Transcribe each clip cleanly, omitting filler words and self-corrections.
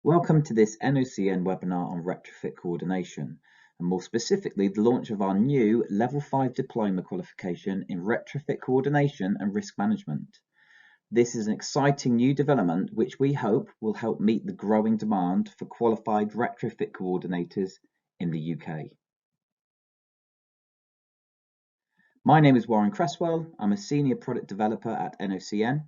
Welcome to this NOCN webinar on retrofit coordination, and more specifically the launch of our new Level 5 Diploma qualification in Retrofit Coordination and Risk Management. This is an exciting new development which we hope will help meet the growing demand for qualified retrofit coordinators in the UK. My name is Warren Cresswell. I'm a Senior Product Developer at NOCN.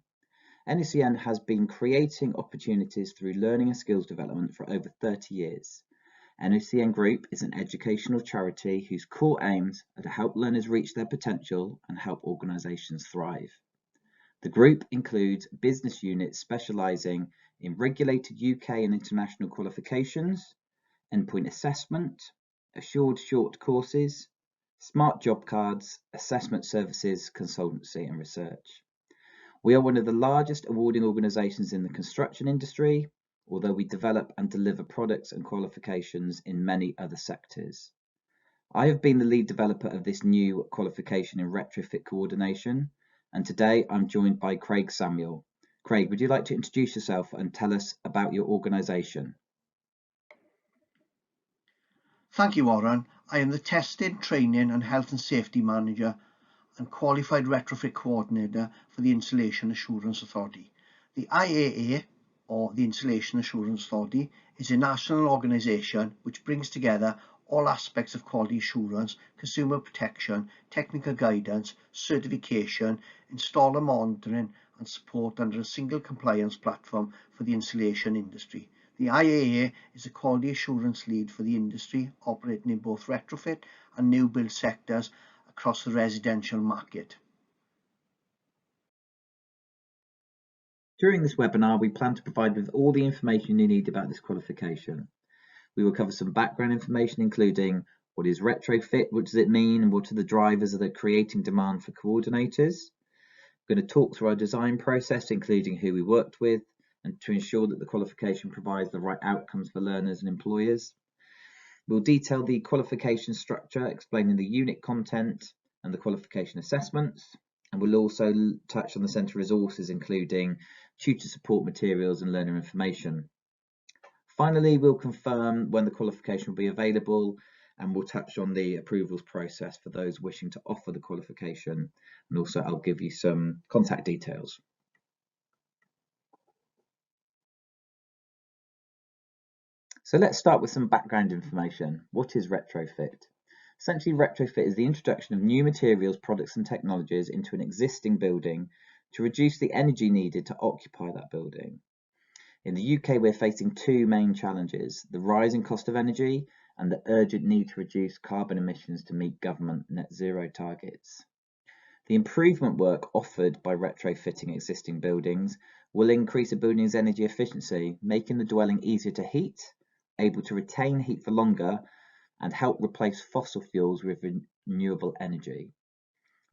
NOCN has been creating opportunities through learning and skills development for over 30 years. NOCN Group is an educational charity whose core aims are to help learners reach their potential and help organisations thrive. The group includes business units specialising in regulated UK and international qualifications, endpoint assessment, assured short courses, smart job cards, assessment services, consultancy and research. We are one of the largest awarding organisations in the construction industry, although we develop and deliver products and qualifications in many other sectors. I have been the lead developer of this new qualification in retrofit coordination, and today I'm joined by Craig Samuel. Craig, would you like to introduce yourself and tell us about your organisation? Thank you, Warren. I am the Testing, Training and Health and Safety Manager and Qualified Retrofit Coordinator for the Installation Assurance Authority. The IAA, or the Installation Assurance Authority, is a national organisation which brings together all aspects of quality assurance, consumer protection, technical guidance, certification, installer monitoring and support under a single compliance platform for the installation industry. The IAA is a quality assurance lead for the industry, operating in both retrofit and new build sectors across the residential market. During this webinar, we plan to provide with all the information you need about this qualification. We will cover some background information, including what is retrofit, what does it mean, and what are the drivers that are creating demand for coordinators. We're going to talk through our design process, including who we worked with, and to ensure that the qualification provides the right outcomes for learners and employers. We'll detail the qualification structure, explaining the unit content and the qualification assessments, and we'll also touch on the centre resources, including tutor support materials and learner information. Finally, we'll confirm when the qualification will be available, and we'll touch on the approvals process for those wishing to offer the qualification, and also I'll give you some contact details. So let's start with some background information. What is retrofit? Essentially, retrofit is the introduction of new materials, products and technologies into an existing building to reduce the energy needed to occupy that building. In the UK, we're facing two main challenges: the rising cost of energy and the urgent need to reduce carbon emissions to meet government net zero targets. The improvement work offered by retrofitting existing buildings will increase a building's energy efficiency, making the dwelling easier to heat, able to retain heat for longer, and help replace fossil fuels with renewable energy.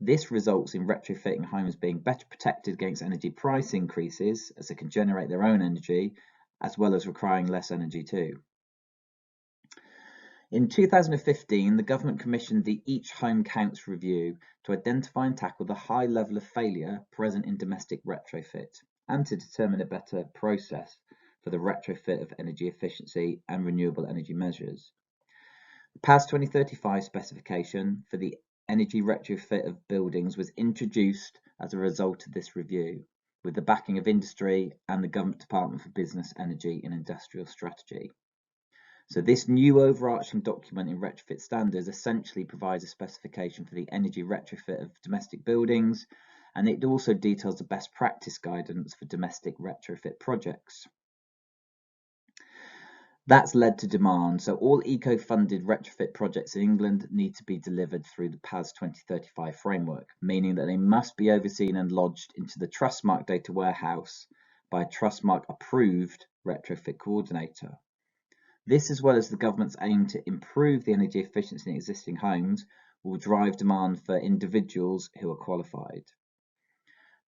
This results in retrofitting homes being better protected against energy price increases, as they can generate their own energy, as well as requiring less energy too. In 2015, the government commissioned the Each Home Counts review to identify and tackle the high level of failure present in domestic retrofit, and to determine a better process for the retrofit of energy efficiency and renewable energy measures. The PAS 2035 specification for the energy retrofit of buildings was introduced as a result of this review, with the backing of industry and the Government Department for Business, Energy and Industrial Strategy. So this new overarching document in retrofit standards essentially provides a specification for the energy retrofit of domestic buildings, and it also details the best practice guidance for domestic retrofit projects. That's led to demand, so all eco-funded retrofit projects in England need to be delivered through the PAS 2035 framework, meaning that they must be overseen and lodged into the Trustmark data warehouse by a Trustmark approved retrofit coordinator. This, as well as the government's aim to improve the energy efficiency in existing homes, will drive demand for individuals who are qualified.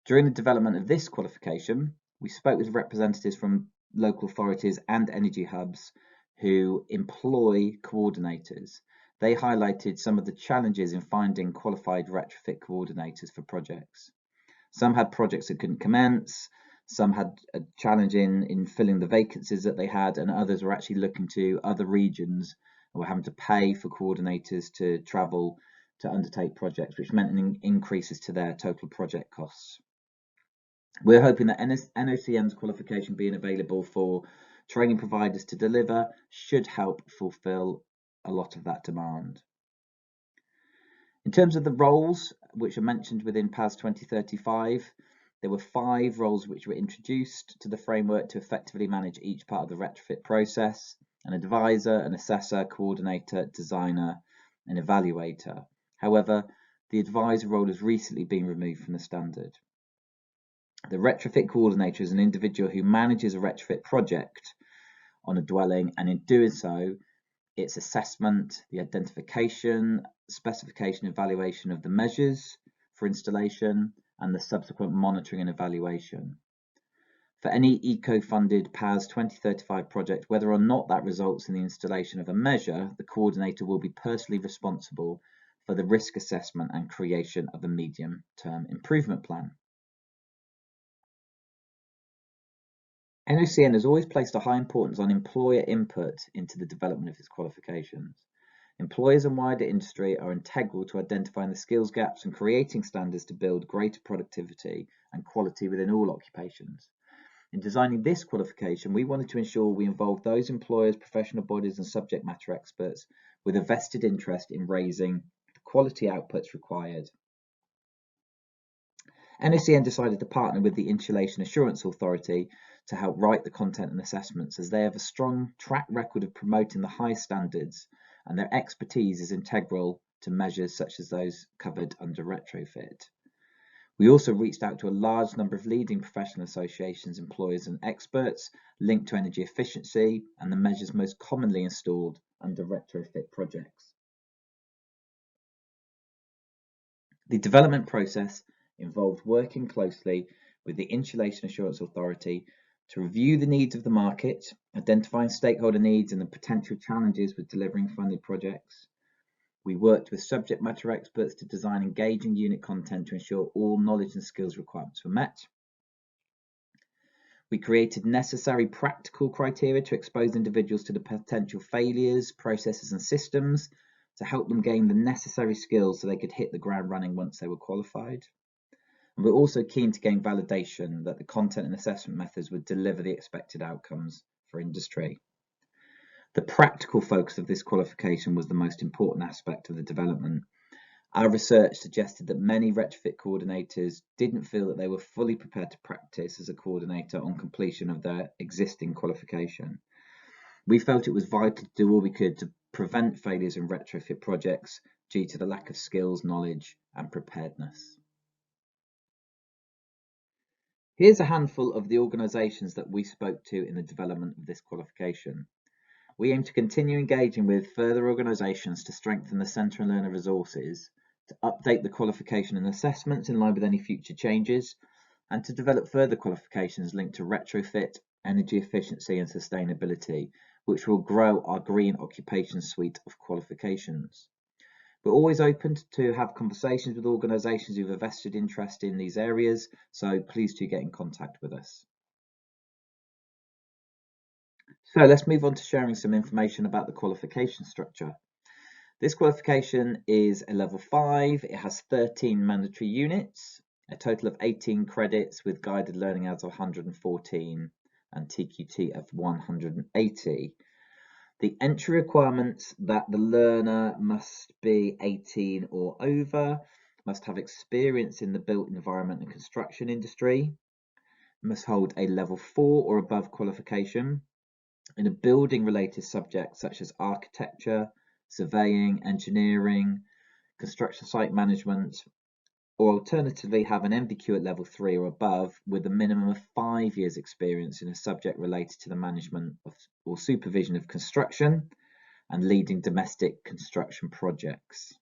During the development of this qualification, we spoke with representatives from local authorities and energy hubs who employ coordinators. They highlighted some of the challenges in finding qualified retrofit coordinators for projects. Some had projects that couldn't commence, Some had a challenge in filling the vacancies that they had, and others were actually looking to other regions and were having to pay for coordinators to travel to undertake projects, which meant increases to their total project costs. We're hoping that NOCN's qualification being available for training providers to deliver should help fulfill a lot of that demand. In terms of the roles which are mentioned within PAS 2035, there were 5 roles which were introduced to the framework to effectively manage each part of the retrofit process: an advisor, an assessor, coordinator, designer, and evaluator. However, the advisor role has recently been removed from the standard. The retrofit coordinator is an individual who manages a retrofit project on a dwelling, and in doing so, its assessment, the identification, specification, evaluation of the measures for installation, and the subsequent monitoring and evaluation. For any eco-funded PAS 2035 project, whether or not that results in the installation of a measure, the coordinator will be personally responsible for the risk assessment and creation of a medium-term improvement plan. NOCN has always placed a high importance on employer input into the development of its qualifications. Employers and wider industry are integral to identifying the skills gaps and creating standards to build greater productivity and quality within all occupations. In designing this qualification, we wanted to ensure we involved those employers, professional bodies, and subject matter experts with a vested interest in raising the quality outputs required. NOCN decided to partner with the Insulation Assurance Authority to help write the content and assessments, as they have a strong track record of promoting the high standards, and their expertise is integral to measures such as those covered under retrofit. We also reached out to a large number of leading professional associations, employers, and experts linked to energy efficiency and the measures most commonly installed under retrofit projects. The development process involved working closely with the Insulation Assurance Authority to review the needs of the market, identifying stakeholder needs and the potential challenges with delivering funded projects. We worked with subject matter experts to design engaging unit content to ensure all knowledge and skills requirements were met. We created necessary practical criteria to expose individuals to the potential failures, processes, and systems to help them gain the necessary skills so they could hit the ground running once they were qualified. And we're also keen to gain validation that the content and assessment methods would deliver the expected outcomes for industry. The practical focus of this qualification was the most important aspect of the development. Our research suggested that many retrofit coordinators didn't feel that they were fully prepared to practice as a coordinator on completion of their existing qualification. We felt it was vital to do all we could to prevent failures in retrofit projects due to the lack of skills, knowledge, and preparedness. Here's a handful of the organisations that we spoke to in the development of this qualification. We aim to continue engaging with further organisations to strengthen the centre and learner resources, to update the qualification and assessments in line with any future changes, and to develop further qualifications linked to retrofit, energy efficiency and sustainability, which will grow our green occupation suite of qualifications. We're always open to have conversations with organisations who have a vested interest in these areas, so please do get in contact with us. So let's move on to sharing some information about the qualification structure. This qualification is a level 5. It has 13 mandatory units, a total of 18 credits with guided learning hours of 114 and TQT of 180. The entry requirements that the learner must be 18 or over, must have experience in the built environment and construction industry, must hold a level 4 or above qualification in a building related subject such as architecture, surveying, engineering, construction site management, or alternatively have an MVQ at level 3 or above with a minimum of 5 years experience in a subject related to the management of or supervision of construction and leading domestic construction projects.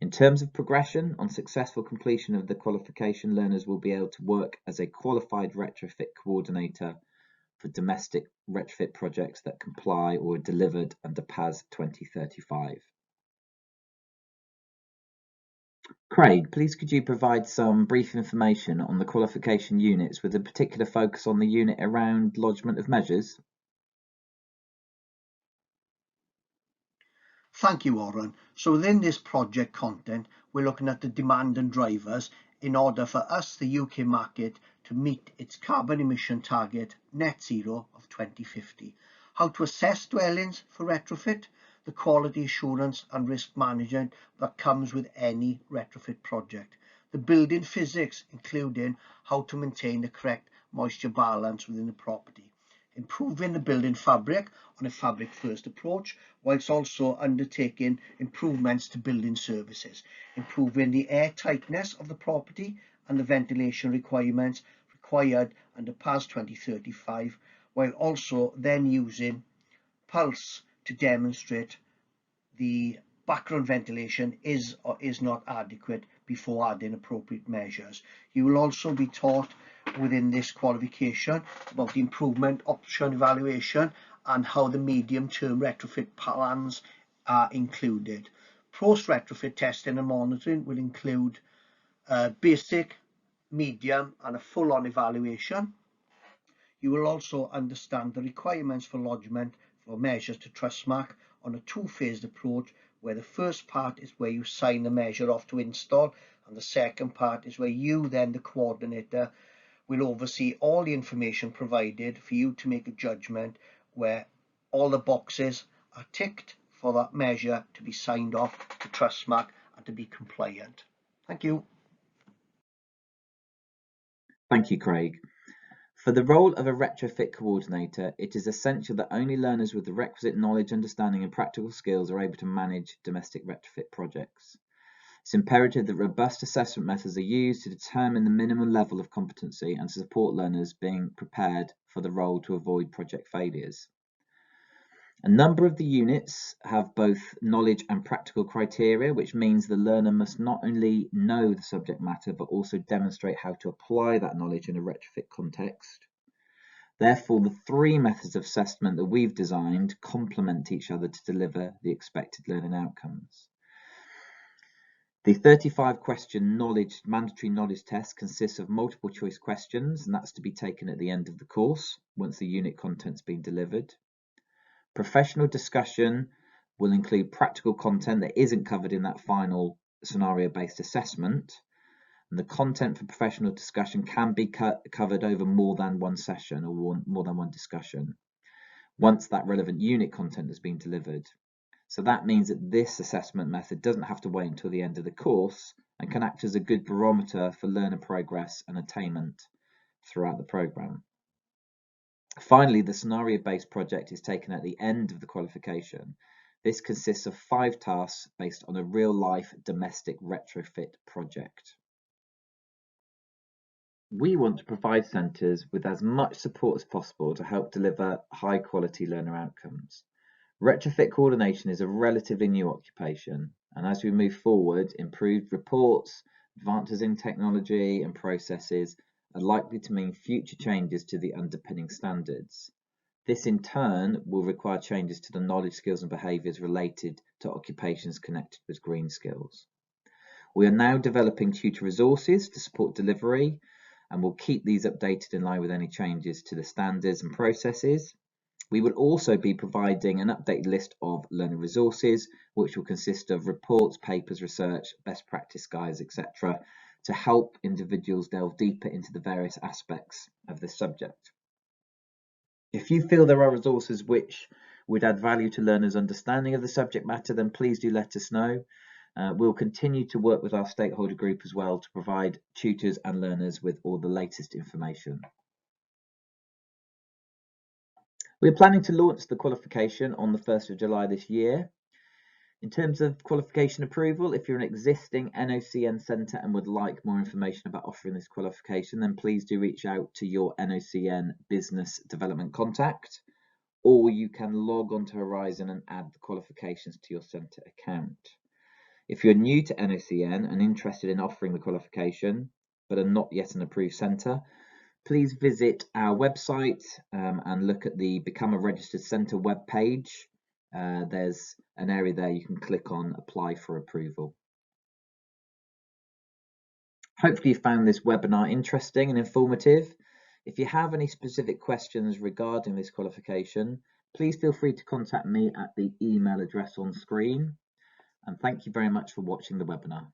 In terms of progression, on successful completion of the qualification, learners will be able to work as a qualified retrofit coordinator for domestic retrofit projects that comply or are delivered under PAS 2035. Craig, please could you provide some brief information on the qualification units with a particular focus on the unit around lodgement of measures? Thank you, Warren. So within this project content, we're looking at the demand and drivers in order for us, the UK market, to meet its carbon emission target net zero of 2050. How to assess dwellings for retrofit, the quality assurance and risk management that comes with any retrofit project, the building physics, including how to maintain the correct moisture balance within the property, improving the building fabric on a fabric first approach, whilst also undertaking improvements to building services, improving the air tightness of the property and the ventilation requirements required under PAS 2035, while also then using pulse to demonstrate the background ventilation is or is not adequate before adding appropriate measures. You will also be taught within this qualification about the improvement option evaluation and how the medium-term retrofit plans are included. Post-retrofit testing and monitoring will include basic, medium and a full-on evaluation. You will also understand the requirements for lodgement for measures to Trustmark on a two-phased approach, where the first part is where you sign the measure off to install, and the second part is where you then, the coordinator, will oversee all the information provided for you to make a judgment where all the boxes are ticked for that measure to be signed off to Trustmark and to be compliant. Thank you. Thank you, Craig. For the role of a retrofit coordinator, it is essential that only learners with the requisite knowledge, understanding and practical skills are able to manage domestic retrofit projects. It's imperative that robust assessment methods are used to determine the minimum level of competency and to support learners being prepared for the role to avoid project failures. A number of the units have both knowledge and practical criteria, which means the learner must not only know the subject matter, but also demonstrate how to apply that knowledge in a retrofit context. Therefore, the three methods of assessment that we've designed complement each other to deliver the expected learning outcomes. The 35-question mandatory knowledge test consists of multiple choice questions, and that's to be taken at the end of the course once the unit content's been delivered. Professional discussion will include practical content that isn't covered in that final scenario-based assessment. And the content for professional discussion can be covered over more than one session or more than one discussion once that relevant unit content has been delivered. So that means that this assessment method doesn't have to wait until the end of the course and can act as a good barometer for learner progress and attainment throughout the programme. Finally, the scenario-based project is taken at the end of the qualification. This consists of 5 tasks based on a real-life domestic retrofit project. We want to provide centres with as much support as possible to help deliver high-quality learner outcomes. Retrofit coordination is a relatively new occupation, and as we move forward, improved reports, advances in technology and processes are likely to mean future changes to the underpinning standards. This in turn will require changes to the knowledge, skills and behaviours related to occupations connected with green skills. We are now developing tutor resources to support delivery, and we'll keep these updated in line with any changes to the standards and processes. We will also be providing an updated list of learner resources, which will consist of reports, papers, research, best practice guides, etc., to help individuals delve deeper into the various aspects of this subject. If you feel there are resources which would add value to learners' understanding of the subject matter, then please do let us know. We'll continue to work with our stakeholder group as well to provide tutors and learners with all the latest information. We're planning to launch the qualification on the 1st of July this year. In terms of qualification approval, if you're an existing NOCN centre and would like more information about offering this qualification, then please do reach out to your NOCN business development contact, or you can log on to Horizon and add the qualifications to your centre account. If you're new to NOCN and interested in offering the qualification, but are not yet an approved centre, please visit our website and look at the Become a Registered Centre webpage. There's an area there you can click on Apply for Approval. Hopefully you found this webinar interesting and informative. If you have any specific questions regarding this qualification, please feel free to contact me at the email address on screen. And thank you very much for watching the webinar.